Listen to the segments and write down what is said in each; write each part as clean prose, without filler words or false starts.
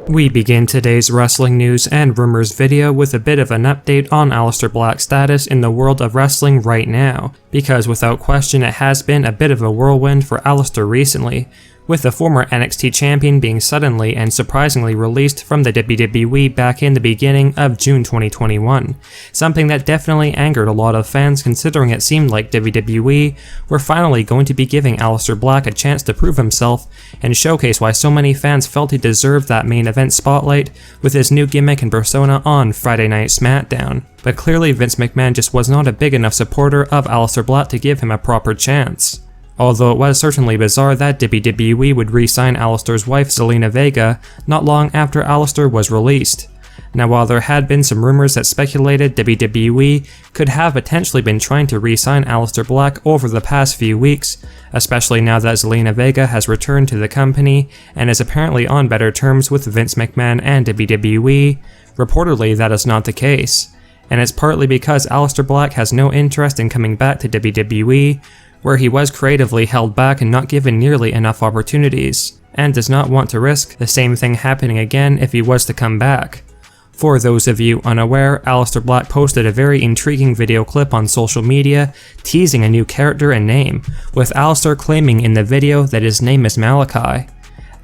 We begin today's wrestling news and rumors video with a bit of an update on Aleister Black's status in the world of wrestling right now, because without question it has been a bit of a whirlwind for Aleister recently, with the former NXT champion being suddenly and surprisingly released from the WWE back in the beginning of June 2021, something that definitely angered a lot of fans considering it seemed like WWE were finally going to be giving Aleister Black a chance to prove himself and showcase why so many fans felt he deserved that main event spotlight with his new gimmick and persona on Friday Night SmackDown. But clearly Vince McMahon just was not a big enough supporter of Aleister Black to give him a proper chance. Although it was certainly bizarre that WWE would re-sign Aleister's wife Zelina Vega not long after Aleister was released. Now while there had been some rumors that speculated WWE could have potentially been trying to re-sign Aleister Black over the past few weeks, especially now that Zelina Vega has returned to the company and is apparently on better terms with Vince McMahon and WWE, reportedly that is not the case. And it's partly because Aleister Black has no interest in coming back to WWE, where he was creatively held back and not given nearly enough opportunities, and does not want to risk the same thing happening again if he was to come back. For those of you unaware, Aleister Black posted a very intriguing video clip on social media teasing a new character and name, with Aleister claiming in the video that his name is Malachi.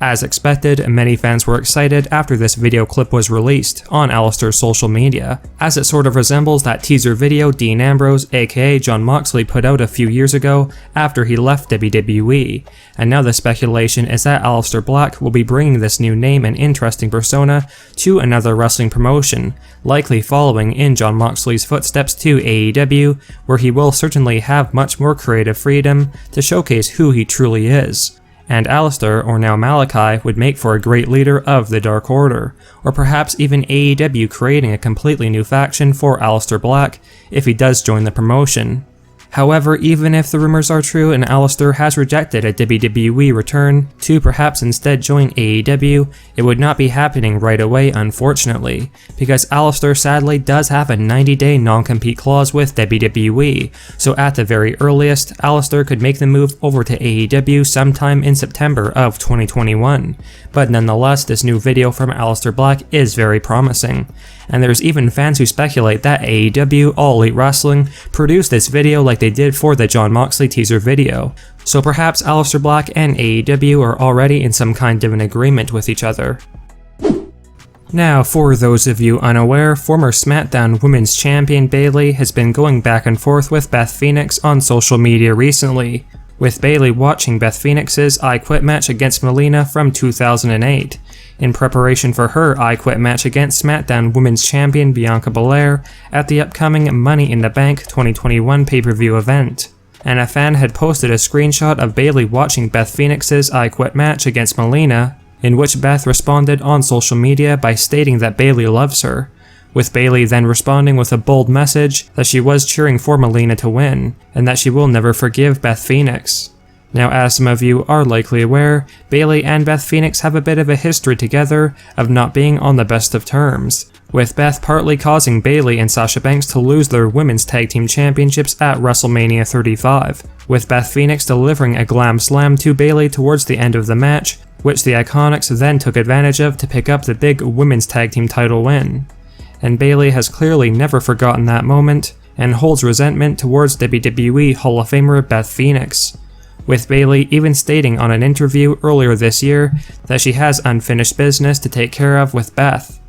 As expected, many fans were excited after this video clip was released on Aleister's social media, as it sort of resembles that teaser video Dean Ambrose aka Jon Moxley put out a few years ago after he left WWE, and now the speculation is that Aleister Black will be bringing this new name and interesting persona to another wrestling promotion, likely following in Jon Moxley's footsteps to AEW, where he will certainly have much more creative freedom to showcase who he truly is. And Aleister, or now Malachi, would make for a great leader of the Dark Order, or perhaps even AEW creating a completely new faction for Aleister Black if he does join the promotion. However, even if the rumors are true and Aleister has rejected a WWE return to perhaps instead join AEW, it would not be happening right away unfortunately, because Aleister sadly does have a 90-day non-compete clause with WWE, so at the very earliest, Aleister could make the move over to AEW sometime in September of 2021. But nonetheless, this new video from Aleister Black is very promising, and there's even fans who speculate that AEW All Elite Wrestling produced this video like they did for the Jon Moxley teaser video, so perhaps Aleister Black and AEW are already in some kind of an agreement with each other. Now, for those of you unaware, former SmackDown Women's Champion Bayley has been going back and forth with Beth Phoenix on social media recently, with Bayley watching Beth Phoenix's I Quit match against Melina from 2008, in preparation for her I Quit match against SmackDown Women's Champion Bianca Belair at the upcoming Money in the Bank 2021 pay-per-view event. And a fan had posted a screenshot of Bayley watching Beth Phoenix's I Quit match against Melina, in which Beth responded on social media by stating that Bayley loves her, with Bayley then responding with a bold message that she was cheering for Melina to win, and that she will never forgive Beth Phoenix. Now, as some of you are likely aware, Bayley and Beth Phoenix have a bit of a history together of not being on the best of terms, with Beth partly causing Bayley and Sasha Banks to lose their women's tag team championships at WrestleMania 35, with Beth Phoenix delivering a glam slam to Bayley towards the end of the match, which the Iconics then took advantage of to pick up the big women's tag team title win. And Bayley has clearly never forgotten that moment, and holds resentment towards WWE Hall of Famer Beth Phoenix, with Bayley even stating on an interview earlier this year that she has unfinished business to take care of with Beth.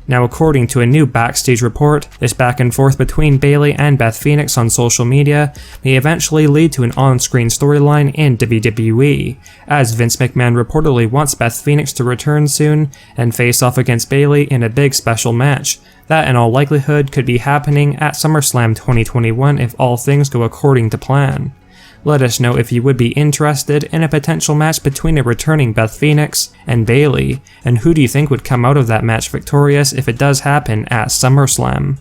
Now, according to a new backstage report, this back and forth between Bayley and Beth Phoenix on social media may eventually lead to an on-screen storyline in WWE, as Vince McMahon reportedly wants Beth Phoenix to return soon and face off against Bayley in a big special match that in all likelihood could be happening at SummerSlam 2021 if all things go according to plan. Let us know if you would be interested in a potential match between a returning Beth Phoenix and Bayley, and who do you think would come out of that match victorious if it does happen at SummerSlam.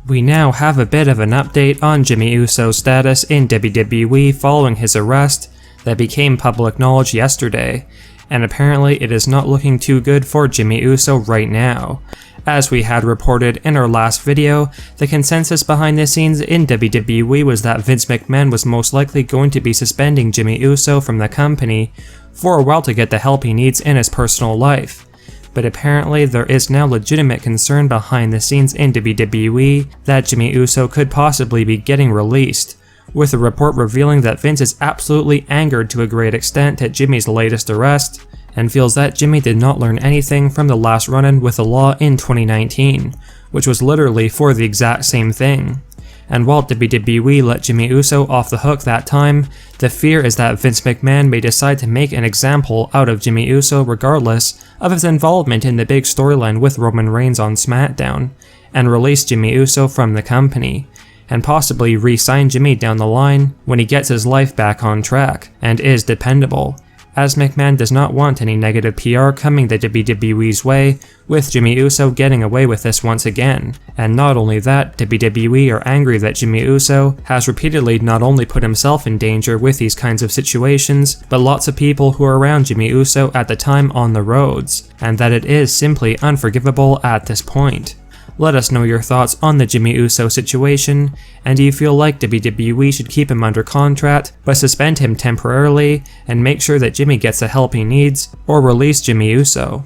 We now have a bit of an update on Jimmy Uso's status in WWE following his arrest that became public knowledge yesterday, and apparently it is not looking too good for Jimmy Uso right now. As we had reported in our last video, the consensus behind the scenes in WWE was that Vince McMahon was most likely going to be suspending Jimmy Uso from the company for a while to get the help he needs in his personal life, but apparently there is now legitimate concern behind the scenes in WWE that Jimmy Uso could possibly be getting released, with a report revealing that Vince is absolutely angered to a great extent at Jimmy's latest arrest, and feels that Jimmy did not learn anything from the last run-in with the law in 2019, which was literally for the exact same thing. And while WWE let Jimmy Uso off the hook that time, the fear is that Vince McMahon may decide to make an example out of Jimmy Uso regardless of his involvement in the big storyline with Roman Reigns on SmackDown, and release Jimmy Uso from the company, and possibly re-sign Jimmy down the line when he gets his life back on track and is dependable, as McMahon does not want any negative PR coming the WWE's way, with Jimmy Uso getting away with this once again. And not only that, WWE are angry that Jimmy Uso has repeatedly not only put himself in danger with these kinds of situations, but lots of people who are around Jimmy Uso at the time on the roads, and that it is simply unforgivable at this point. Let us know your thoughts on the Jimmy Uso situation, and do you feel like WWE should keep him under contract but suspend him temporarily and make sure that Jimmy gets the help he needs, or release Jimmy Uso?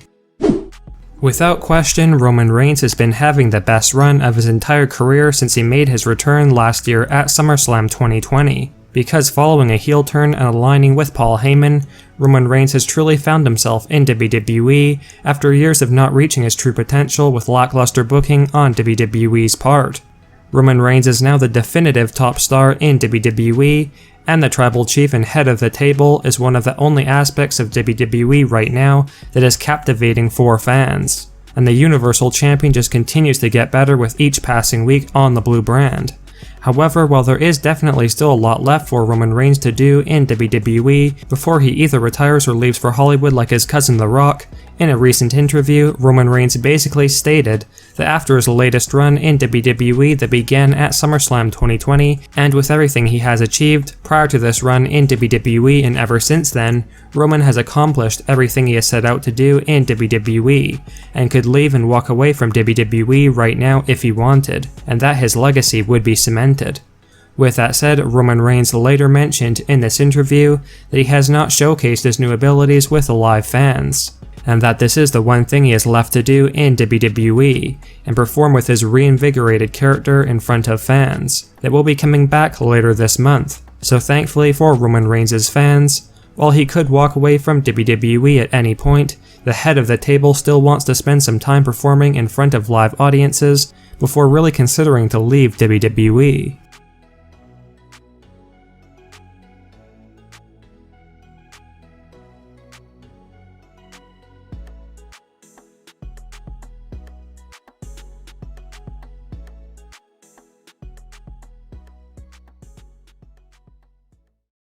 Without question, Roman Reigns has been having the best run of his entire career since he made his return last year at SummerSlam 2020. Because following a heel turn and aligning with Paul Heyman, Roman Reigns has truly found himself in WWE after years of not reaching his true potential with lackluster booking on WWE's part. Roman Reigns is now the definitive top star in WWE, and the tribal chief and head of the table is one of the only aspects of WWE right now that is captivating for fans. And the Universal Champion just continues to get better with each passing week on the blue brand. However, while there is definitely still a lot left for Roman Reigns to do in WWE before he either retires or leaves for Hollywood like his cousin The Rock, in a recent interview, Roman Reigns basically stated that after his latest run in WWE that began at SummerSlam 2020, and with everything he has achieved prior to this run in WWE and ever since then, Roman has accomplished everything he has set out to do in WWE, and could leave and walk away from WWE right now if he wanted, and that his legacy would be cemented. With that said, Roman Reigns later mentioned in this interview that he has not showcased his new abilities with the live fans, and that this is the one thing he has left to do in WWE, and perform with his reinvigorated character in front of fans, that will be coming back later this month. So thankfully for Roman Reigns' fans, while he could walk away from WWE at any point, the head of the table still wants to spend some time performing in front of live audiences before really considering to leave WWE.